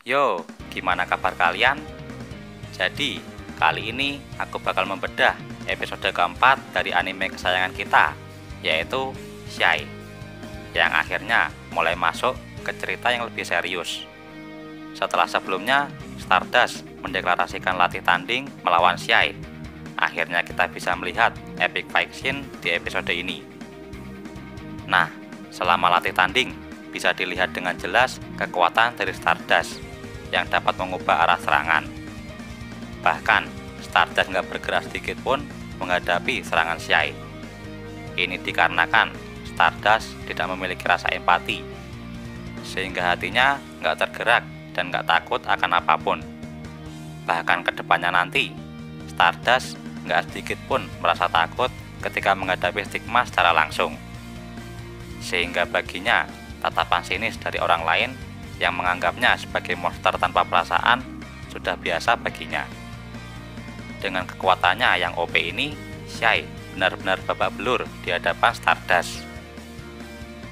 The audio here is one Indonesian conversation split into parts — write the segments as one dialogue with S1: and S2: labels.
S1: Yo, gimana kabar kalian? Jadi, kali ini aku bakal membedah episode keempat dari anime kesayangan kita, yaitu Shai, yang akhirnya mulai masuk ke cerita yang lebih serius. Setelah sebelumnya, Stardust mendeklarasikan latih tanding melawan Shai. Akhirnya kita bisa melihat epic fight scene di episode ini. Nah, selama latih tanding, bisa dilihat dengan jelas kekuatan dari Stardust yang dapat mengubah arah serangan. Bahkan, Stardust nggak bergerak sedikit pun menghadapi serangan Shai. Ini dikarenakan Stardust tidak memiliki rasa empati, sehingga hatinya nggak tergerak dan nggak takut akan apapun. Bahkan kedepannya nanti, Stardust nggak sedikit pun merasa takut ketika menghadapi stigma secara langsung. Sehingga baginya, tatapan sinis dari orang lain yang menganggapnya sebagai monster tanpa perasaan sudah biasa baginya. Dengan kekuatannya yang OP ini, Shai benar-benar babak belur di hadapan Stardust.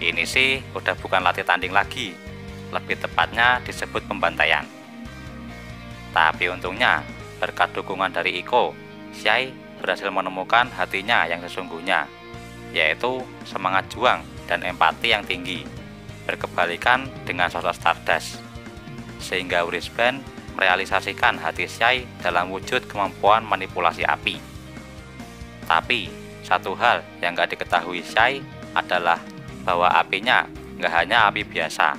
S1: Ini sih udah bukan latih tanding lagi, lebih tepatnya disebut pembantaian. Tapi untungnya, berkat dukungan dari Iko, Shai berhasil menemukan hatinya yang sesungguhnya, yaitu semangat juang dan empati yang tinggi, berkebalikan dengan sosok Stardust, sehingga Wristband merealisasikan hati Shai dalam wujud kemampuan manipulasi api. Tapi, satu hal yang gak diketahui Shai adalah bahwa apinya gak hanya api biasa,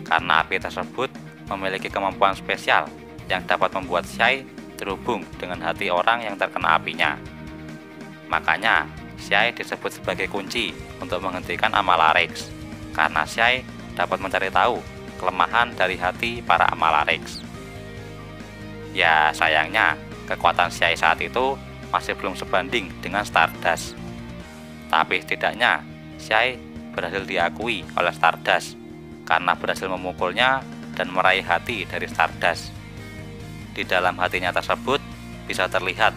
S1: karena api tersebut memiliki kemampuan spesial yang dapat membuat Shai terhubung dengan hati orang yang terkena apinya. Makanya, Shai disebut sebagai kunci untuk menghentikan Amalarax, karena Shai dapat mencari tahu kelemahan dari hati para Amalarax. Ya sayangnya, kekuatan Shai saat itu masih belum sebanding dengan Stardust. Tapi setidaknya, Shai berhasil diakui oleh Stardust karena berhasil memukulnya dan meraih hati dari Stardust. Di dalam hatinya tersebut bisa terlihat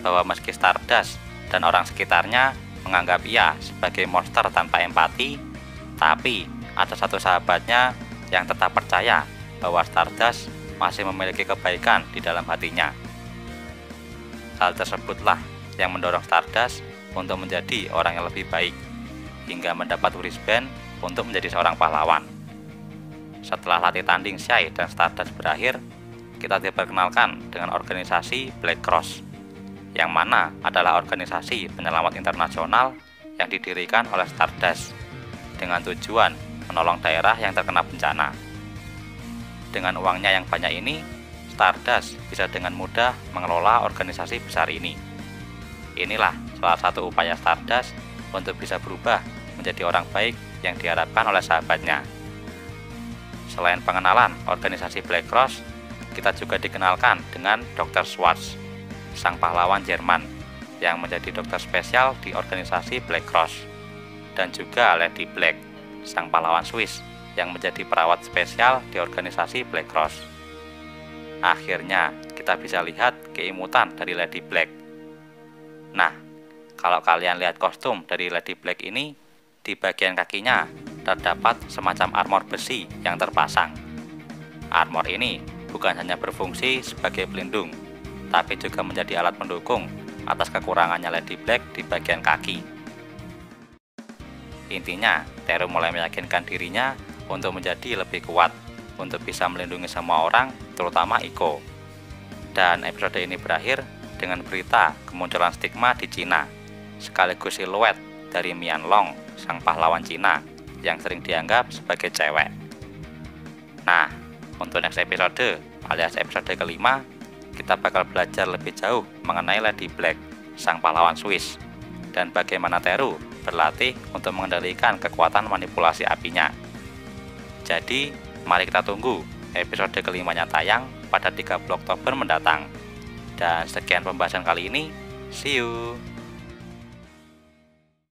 S1: bahwa meski Stardust dan orang sekitarnya menganggap ia sebagai monster tanpa empati, tapi ada satu sahabatnya yang tetap percaya bahwa Stardust masih memiliki kebaikan di dalam hatinya. Hal tersebutlah yang mendorong Stardust untuk menjadi orang yang lebih baik, hingga mendapat Wristband untuk menjadi seorang pahlawan. Setelah latih tanding Shai dan Stardust berakhir, kita diperkenalkan dengan organisasi Black Cross, yang mana adalah organisasi penyelamat internasional yang didirikan oleh Stardust dengan tujuan menolong daerah yang terkena bencana. Dengan uangnya yang banyak ini, Stardust bisa dengan mudah mengelola organisasi besar ini. Inilah salah satu upaya Stardust untuk bisa berubah menjadi orang baik yang diharapkan oleh sahabatnya. Selain pengenalan organisasi Black Cross, kita juga dikenalkan dengan Dr. Schwarz, sang pahlawan Jerman yang menjadi dokter spesial di organisasi Black Cross, dan juga Lady Black, sang pahlawan Swiss yang menjadi perawat spesial di organisasi Black Cross. Akhirnya kita bisa lihat keimutan dari Lady Black. Nah, kalau kalian lihat kostum dari Lady Black ini, di bagian kakinya terdapat semacam armor besi yang terpasang. Armor ini bukan hanya berfungsi sebagai pelindung, tapi juga menjadi alat pendukung atas kekurangannya Lady Black di bagian kaki. Intinya, Teru mulai meyakinkan dirinya untuk menjadi lebih kuat, untuk bisa melindungi semua orang, terutama Iko. Dan episode ini berakhir dengan berita kemunculan stigma di Cina, sekaligus siluet dari Mian Long, sang pahlawan Cina, yang sering dianggap sebagai cewek. Nah, untuk next episode, alias episode kelima, kita bakal belajar lebih jauh mengenai Lady Black, sang pahlawan Swiss, dan bagaimana Teru berlatih untuk mengendalikan kekuatan manipulasi apinya. Jadi, mari kita tunggu episode kelimanya tayang pada 30 Oktober mendatang. Dan sekian pembahasan kali ini, see you!